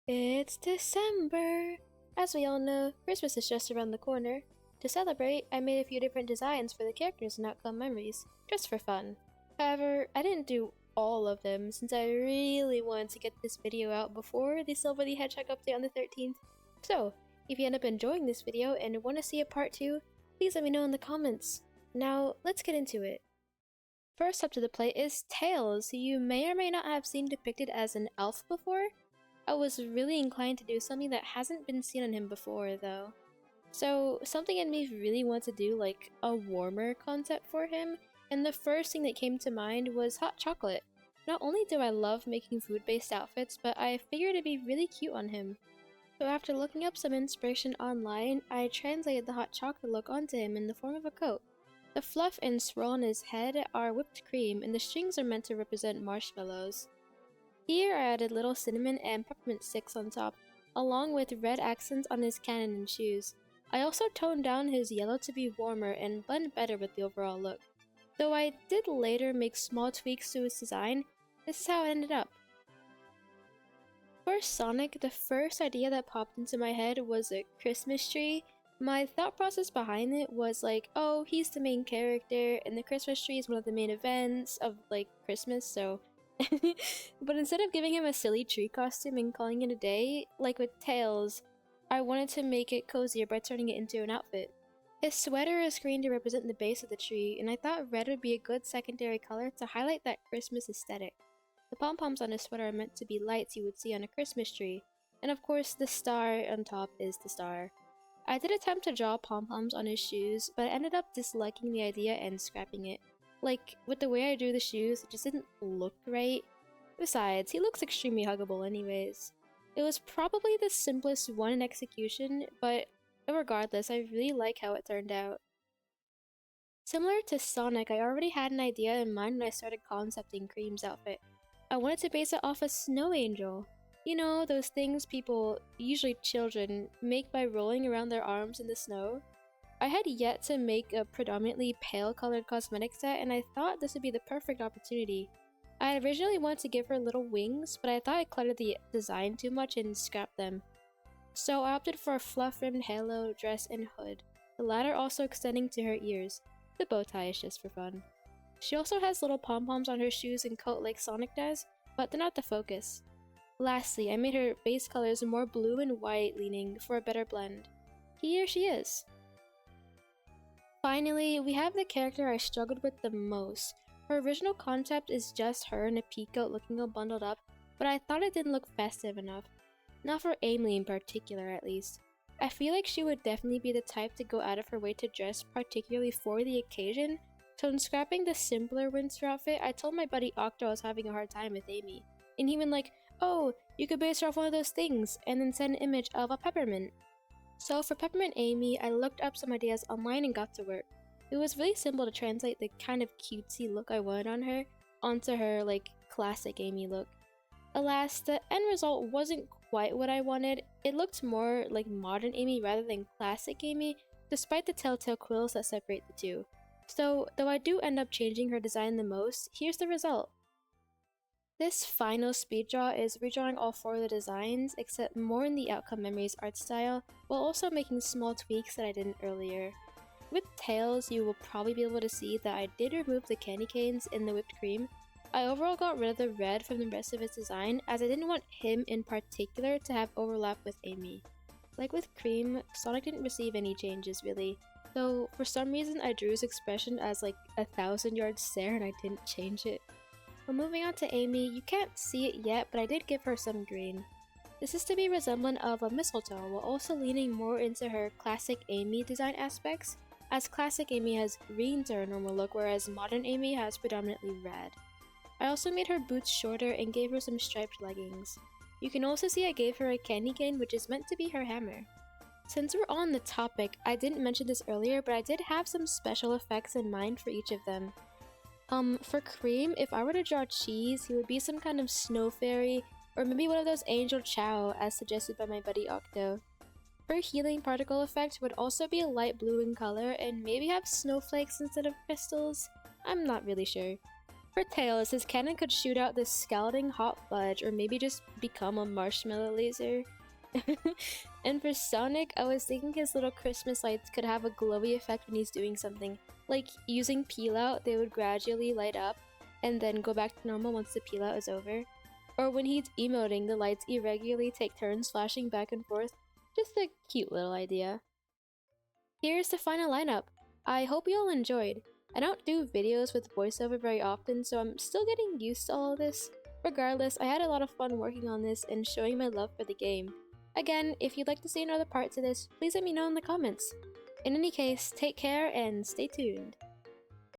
It's December! As we all know, Christmas is just around the corner. To celebrate, I made a few different designs for the characters and outcome memories, just for fun. However, I didn't do all of them since I really wanted to get this video out before the Silver the Hedgehog update on the 13th. So, if you end up enjoying this video and want to see a part 2, please let me know in the comments. Now, let's get into it. First up to the plate is Tails, who you may or may not have seen depicted as an elf before. I was really inclined to do something that hasn't been seen on him before, though. So, something in me really wanted to do like a warmer concept for him, and the first thing that came to mind was hot chocolate. Not only do I love making food-based outfits, but I figured it'd be really cute on him. So after looking up some inspiration online, I translated the hot chocolate look onto him in the form of a coat. The fluff and swirl on his head are whipped cream, and the strings are meant to represent marshmallows. Here I added little cinnamon and peppermint sticks on top, along with red accents on his cannon and shoes. I also toned down his yellow to be warmer and blend better with the overall look. Though I did later make small tweaks to his design, this is how it ended up. For Sonic, the first idea that popped into my head was a Christmas tree. My thought process behind it was like, oh, he's the main character, and the Christmas tree is one of the main events of, like, Christmas, so... But instead of giving him a silly tree costume and calling it a day, like with Tails, I wanted to make it cozier by turning it into an outfit. His sweater is green to represent the base of the tree, and I thought red would be a good secondary color to highlight that Christmas aesthetic. The pom-poms on his sweater are meant to be lights you would see on a Christmas tree, and of course the star on top is the star. I did attempt to draw pom-poms on his shoes, but I ended up disliking the idea and scrapping it. Like, with the way I drew the shoes, it just didn't look right. Besides, he looks extremely huggable anyways. It was probably the simplest one in execution, but regardless, I really like how it turned out. Similar to Sonic, I already had an idea in mind when I started concepting Cream's outfit. I wanted to base it off a snow angel. You know, those things people, usually children, make by rolling around their arms in the snow? I had yet to make a predominantly pale colored cosmetic set, and I thought this would be the perfect opportunity. I originally wanted to give her little wings, but I thought I cluttered the design too much and scrapped them. So I opted for a fluff-rimmed halo, dress, and hood, the latter also extending to her ears. The bow tie is just for fun. She also has little pom-poms on her shoes and coat like Sonic does, but they're not the focus. Lastly, I made her base colors more blue and white leaning for a better blend. Here she is! Finally, we have the character I struggled with the most. Her original concept is just her in a peacoat looking all bundled up, but I thought it didn't look festive enough. Not for Amelie in particular, at least. I feel like she would definitely be the type to go out of her way to dress particularly for the occasion, so in scrapping the simpler winter outfit, I told my buddy Octo I was having a hard time with Amy. And he went like, oh, you could base her off one of those things, and then send an image of a peppermint. So for Peppermint Amy, I looked up some ideas online and got to work. It was really simple to translate the kind of cutesy look I wanted on her onto her, like, classic Amy look. Alas, the end result wasn't quite what I wanted. It looked more like modern Amy rather than classic Amy, despite the telltale quills that separate the two. So, though I do end up changing her design the most, here's the result. This final speed draw is redrawing all 4 of the designs, except more in the outcome memories art style, while also making small tweaks that I didn't earlier. With Tails, you will probably be able to see that I did remove the candy canes in the whipped cream. I overall got rid of the red from the rest of his design, as I didn't want him in particular to have overlap with Amy. Like with Cream, Sonic didn't receive any changes really, though for some reason I drew his expression as like a 1,000-yard stare and I didn't change it. But moving on to Amy, you can't see it yet, but I did give her some green. This is to be resemblant of a mistletoe, while also leaning more into her classic Amy design aspects, as classic Amy has green to her normal look, whereas modern Amy has predominantly red. I also made her boots shorter and gave her some striped leggings. You can also see I gave her a candy cane, which is meant to be her hammer. Since we're on the topic, I didn't mention this earlier, but I did have some special effects in mind for each of them. For Cream, if I were to draw cheese, he would be some kind of snow fairy, or maybe one of those angel chow as suggested by my buddy Octo. Her healing particle effect would also be a light blue in color and maybe have snowflakes instead of crystals. I'm not really sure. For Tails, his cannon could shoot out this scalding hot fudge or maybe just become a marshmallow laser. And for Sonic, I was thinking his little Christmas lights could have a glowy effect when he's doing something. Like using peel out, they would gradually light up and then go back to normal once the peel out is over. Or when he's emoting, the lights irregularly take turns flashing back and forth. Just a cute little idea. Here's the final lineup. I hope you all enjoyed. I don't do videos with voiceover very often, so I'm still getting used to all of this. Regardless, I had a lot of fun working on this and showing my love for the game. Again, if you'd like to see another part to this, please let me know in the comments. In any case, take care and stay tuned.